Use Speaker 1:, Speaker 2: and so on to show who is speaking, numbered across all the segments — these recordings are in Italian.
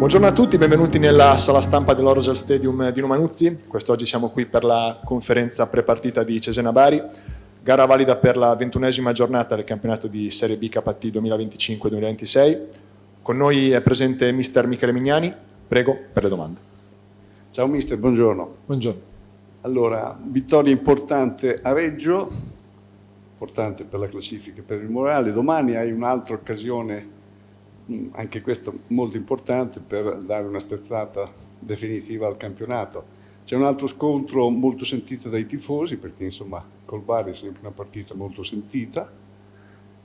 Speaker 1: Buongiorno a tutti, benvenuti nella sala stampa dell'Orogel Stadium di Numanuzzi. Quest'oggi siamo qui per la conferenza prepartita di Cesena Bari, gara valida per la 21esima giornata del campionato di Serie B KT 2025-2026. Con noi è presente mister Michele Mignani, prego per le domande.
Speaker 2: Ciao mister, buongiorno.
Speaker 1: Buongiorno.
Speaker 2: Allora, vittoria importante a Reggio, importante per la classifica e per il morale. Domani hai un'altra occasione, anche questa molto importante, per dare una sterzata definitiva al campionato. C'è un altro scontro molto sentito dai tifosi, perché insomma col Bari è sempre una partita molto sentita.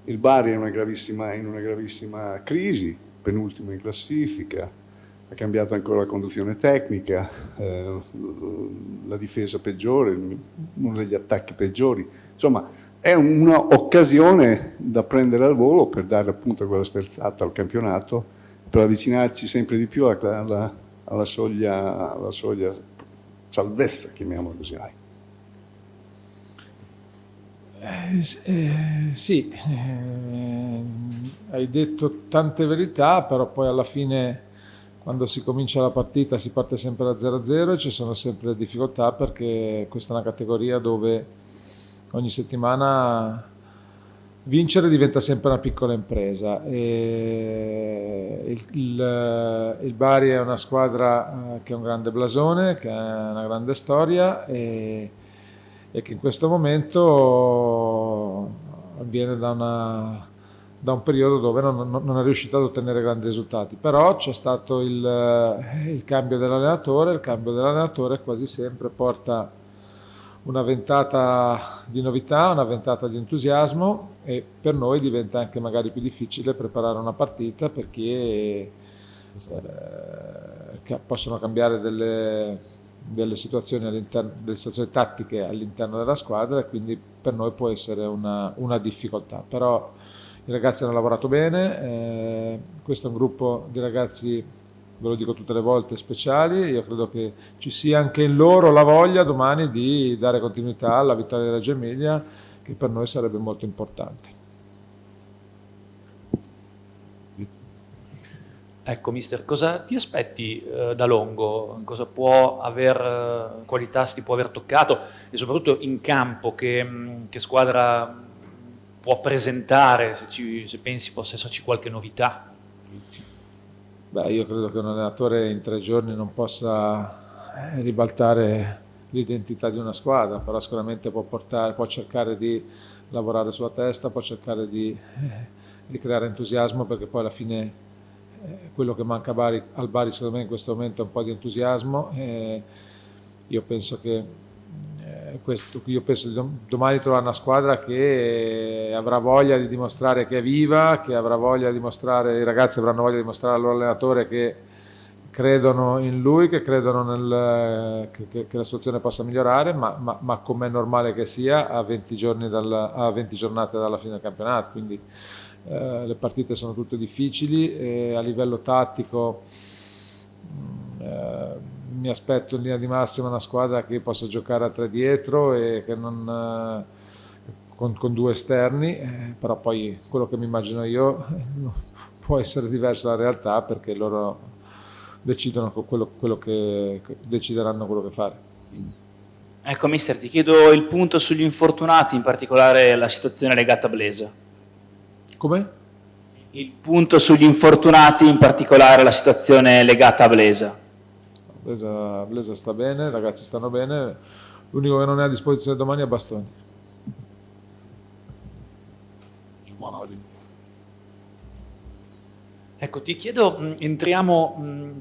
Speaker 2: Il Bari è in una gravissima crisi, penultimo in classifica, ha cambiato ancora la conduzione tecnica, la difesa peggiore, uno degli attacchi peggiori. Insomma, è un'occasione da prendere al volo per dare appunto quella sterzata al campionato, per avvicinarci sempre di più alla soglia salvezza, chiamiamola così.
Speaker 3: Sì, hai detto tante verità, però poi alla fine quando si comincia la partita si parte sempre da 0-0 e ci sono sempre difficoltà, perché questa è una categoria dove ogni settimana vincere diventa sempre una piccola impresa. E il Bari è una squadra che ha un grande blasone, che ha una grande storia e che in questo momento avviene da un periodo dove non è riuscito ad ottenere grandi risultati. Però c'è stato il cambio dell'allenatore. Il cambio dell'allenatore quasi sempre porta una ventata di novità, una ventata di entusiasmo, e per noi diventa anche magari più difficile preparare una partita, perché possono cambiare delle situazioni tattiche all'interno della squadra, e quindi per noi può essere una difficoltà. Però i ragazzi hanno lavorato bene, questo è un gruppo di ragazzi, ve lo dico tutte le volte, speciali. Io credo che ci sia anche in loro la voglia domani di dare continuità alla vittoria di Reggio Emilia, che per noi sarebbe molto importante.
Speaker 4: Ecco mister, cosa ti aspetti da Longo? Qualità ti può aver toccato, e soprattutto in campo che squadra può presentare, se pensi possa esserci qualche novità?
Speaker 3: Beh, io credo che un allenatore in 3 giorni non possa ribaltare l'identità di una squadra, però sicuramente può cercare di lavorare sulla testa, può cercare di creare entusiasmo, perché poi alla fine quello che manca al Bari secondo me in questo momento è un po' di entusiasmo. Io penso di domani trovare una squadra che avrà voglia di dimostrare che è viva, che avrà voglia di dimostrare, i ragazzi avranno voglia di dimostrare al loro allenatore che credono in lui, che credono che la situazione possa migliorare, ma come è normale che sia a 20 giornate dalla fine del campionato. Quindi le partite sono tutte difficili, e a livello tattico mi aspetto in linea di massima una squadra che possa giocare a 3 dietro e che con 2 esterni, però poi quello che mi immagino io può essere diverso dalla realtà, perché loro decideranno quello che fare.
Speaker 5: Ecco mister, ti chiedo il punto sugli infortunati, in particolare la situazione legata a Blesa.
Speaker 3: Come?
Speaker 5: Il punto sugli infortunati, in particolare la situazione legata a Blesa.
Speaker 3: Blesa sta bene, i ragazzi stanno bene, l'unico che non è a disposizione domani è Bastoni.
Speaker 4: Ecco, ti chiedo,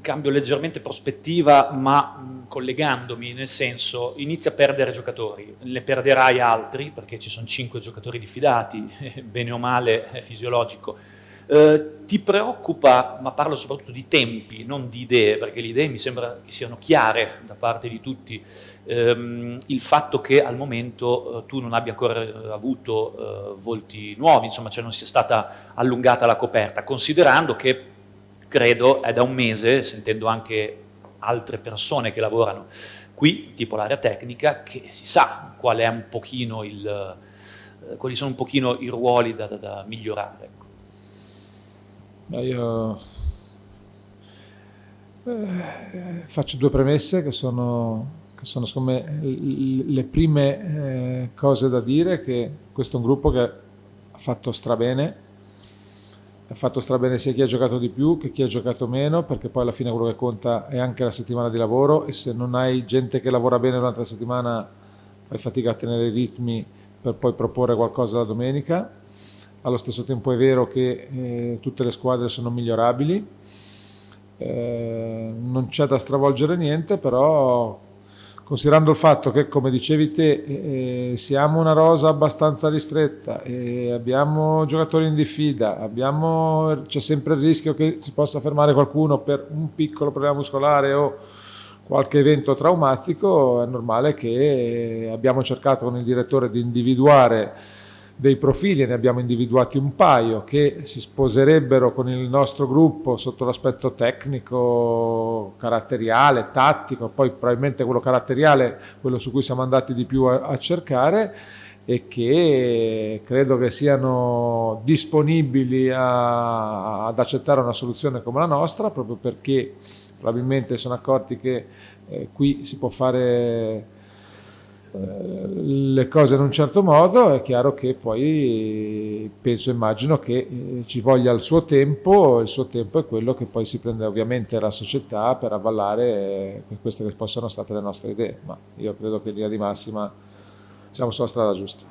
Speaker 4: cambio leggermente prospettiva, ma collegandomi, nel senso, inizia a perdere giocatori, ne perderai altri, perché ci sono 5 giocatori diffidati, bene o male è fisiologico. Ti preoccupa, ma parlo soprattutto di tempi, non di idee, perché le idee mi sembra che siano chiare da parte di tutti, il fatto che al momento tu non abbia ancora avuto volti nuovi, insomma, cioè non sia stata allungata la coperta, considerando che credo è da un mese, sentendo anche altre persone che lavorano qui, tipo l'area tecnica, che si sa quali sono un pochino i ruoli da migliorare.
Speaker 3: Io Faccio due premesse che sono secondo me le prime cose da dire, che questo è un gruppo che ha fatto strabene sia chi ha giocato di più che chi ha giocato meno, perché poi alla fine quello che conta è anche la settimana di lavoro, e se non hai gente che lavora bene durante la settimana fai fatica a tenere i ritmi per poi proporre qualcosa la domenica. Allo stesso tempo è vero che tutte le squadre sono migliorabili, non c'è da stravolgere niente, però considerando il fatto che, come dicevi te, siamo una rosa abbastanza ristretta e abbiamo giocatori in diffida, c'è sempre il rischio che si possa fermare qualcuno per un piccolo problema muscolare o qualche evento traumatico, è normale che abbiamo cercato con il direttore di individuare dei profili, ne abbiamo individuati un paio che si sposerebbero con il nostro gruppo sotto l'aspetto tecnico, caratteriale, tattico, poi probabilmente quello caratteriale, quello su cui siamo andati di più a cercare, e che credo che siano disponibili ad accettare una soluzione come la nostra, proprio perché probabilmente sono accorti che qui si può fare le cose in un certo modo. È chiaro che poi immagino che ci voglia il suo tempo è quello che poi si prende ovviamente la società per avvallare queste che possono state le nostre idee, ma io credo che in linea di massima siamo sulla strada giusta.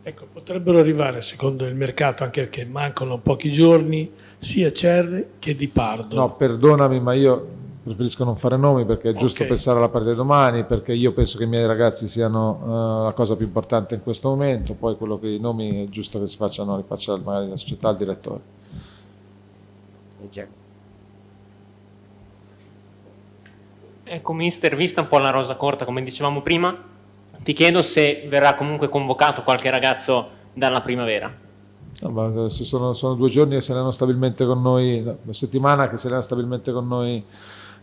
Speaker 6: Ecco, potrebbero arrivare secondo il mercato, anche perché mancano pochi giorni, sia Cerri che Di Pardo.
Speaker 3: No, perdonami, ma io preferisco non fare nomi, perché è giusto pensare alla partita di domani, perché io penso che i miei ragazzi siano la cosa più importante in questo momento. Poi quello che i nomi è giusto che li faccia magari la società, il direttore.
Speaker 7: Ecco mister, vista un po' la rosa corta come dicevamo prima, ti chiedo se verrà comunque convocato qualche ragazzo dalla primavera.
Speaker 3: No, sono 2 giorni che si allenano stabilmente con noi, una settimana che si allena stabilmente con noi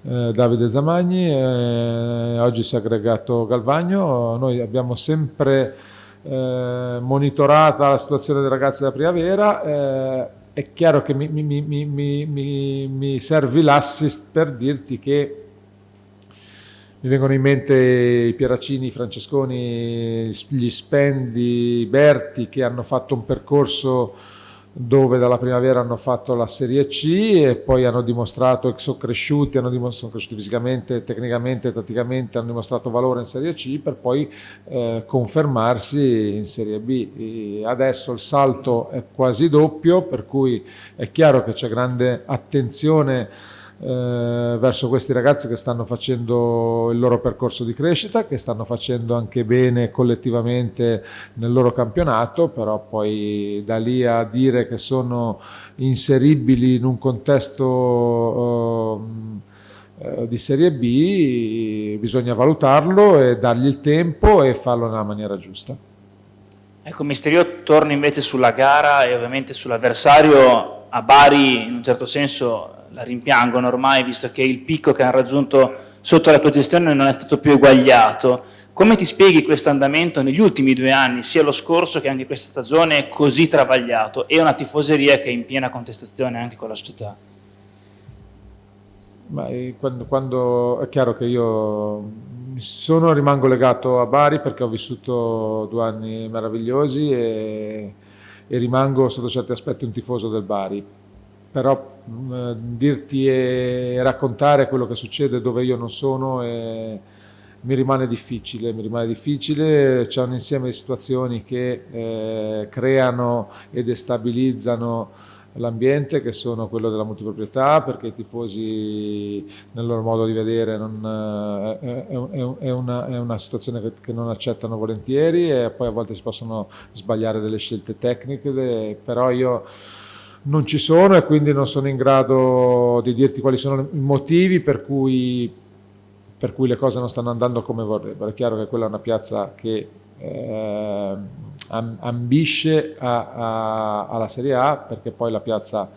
Speaker 3: Davide Zamagni, oggi si è aggregato Galvagno. Noi abbiamo sempre monitorata la situazione dei ragazzi della primavera. È chiaro che mi servi l'assist per dirti che mi vengono in mente i Pieracini, i Francesconi, gli Spendi, i Berti, che hanno fatto un percorso dove dalla primavera hanno fatto la Serie C e poi hanno dimostrato che sono cresciuti fisicamente, tecnicamente, tatticamente, hanno dimostrato valore in Serie C per poi confermarsi in Serie B. E adesso il salto è quasi doppio, per cui è chiaro che c'è grande attenzione verso questi ragazzi che stanno facendo il loro percorso di crescita, che stanno facendo anche bene collettivamente nel loro campionato, però poi da lì a dire che sono inseribili in un contesto di Serie B bisogna valutarlo e dargli il tempo e farlo nella maniera giusta.
Speaker 5: Ecco mister, io torno invece sulla gara e ovviamente sull'avversario. A Bari in un certo senso la rimpiangono ormai, visto che il picco che hanno raggiunto sotto la tua gestione non è stato più eguagliato. Come ti spieghi questo andamento negli ultimi 2 anni, sia lo scorso che anche questa stagione, così travagliato, e una tifoseria che è in piena contestazione anche con la società?
Speaker 3: Ma quando è chiaro che io rimango legato a Bari perché ho vissuto 2 anni meravigliosi e rimango sotto certi aspetti un tifoso del Bari. Però dirti e raccontare quello che succede dove io non sono mi rimane difficile, c'è un insieme di situazioni che creano e destabilizzano l'ambiente, che sono quello della multiproprietà, perché i tifosi nel loro modo di vedere è una situazione che non accettano volentieri, e poi a volte si possono sbagliare delle scelte tecniche, però io non ci sono e quindi non sono in grado di dirti quali sono i motivi per cui le cose non stanno andando come vorrebbero. È chiaro che quella è una piazza che ambisce alla Serie A, perché poi la piazza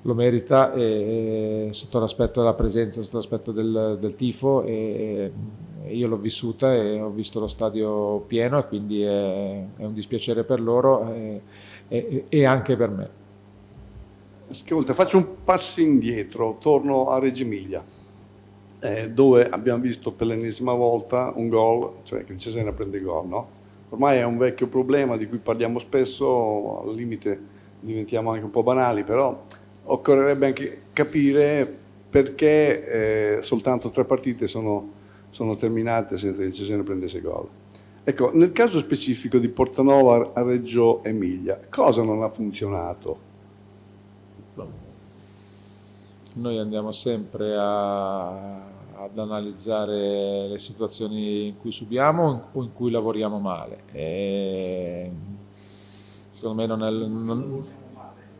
Speaker 3: lo merita sotto l'aspetto della presenza, sotto l'aspetto del tifo, e io l'ho vissuta e ho visto lo stadio pieno, e quindi è un dispiacere per loro e anche per me.
Speaker 2: Ascolta, faccio un passo indietro, torno a Reggio Emilia, dove abbiamo visto per l'ennesima volta un gol, cioè che il Cesena prende gol, no? Ormai è un vecchio problema di cui parliamo spesso, al limite diventiamo anche un po' banali, però occorrerebbe anche capire perché soltanto 3 partite sono terminate senza che il Cesena prendesse gol. Ecco, nel caso specifico di Portanova a Reggio Emilia, cosa non ha funzionato?
Speaker 3: Noi andiamo sempre ad analizzare le situazioni in cui subiamo o in cui lavoriamo male. E secondo me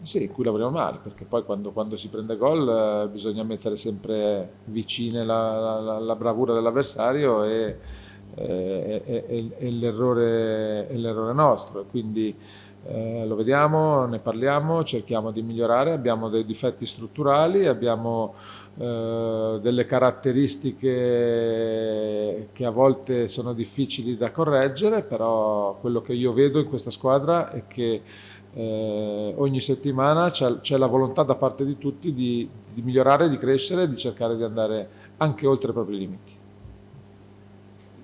Speaker 3: sì, in cui lavoriamo male, perché poi quando si prende gol bisogna mettere sempre vicine la bravura dell'avversario e l'errore nostro. Quindi lo vediamo, ne parliamo, cerchiamo di migliorare, abbiamo dei difetti strutturali, abbiamo delle caratteristiche che a volte sono difficili da correggere, però quello che io vedo in questa squadra è che ogni settimana c'è la volontà da parte di tutti di migliorare, di crescere, di cercare di andare anche oltre i propri limiti.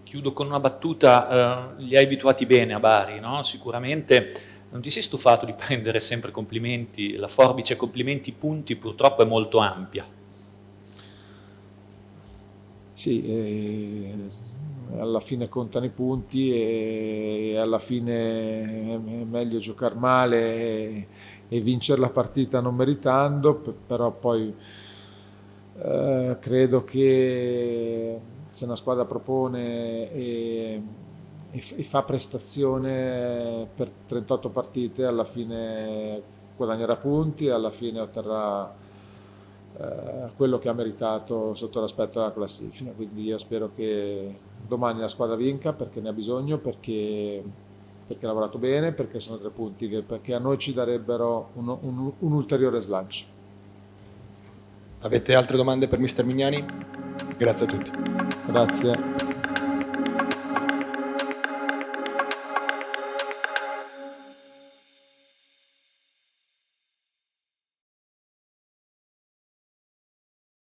Speaker 4: Chiudo con una battuta, li hai abituati bene a Bari, no? Sicuramente non ti sei stufato di prendere sempre complimenti, la forbice complimenti punti purtroppo è molto ampia.
Speaker 3: Sì, alla fine contano i punti e alla fine è meglio giocare male e vincere la partita non meritando, però poi credo che se una squadra propone e fa prestazione per 38 partite, alla fine guadagnerà punti, alla fine otterrà quello che ha meritato sotto l'aspetto della classifica. Quindi io spero che domani la squadra vinca perché ne ha bisogno, perché ha lavorato bene, perché sono 3 punti perché a noi ci darebbero un ulteriore slancio.
Speaker 1: Avete altre domande per mister Mignani? Grazie a tutti.
Speaker 3: Grazie.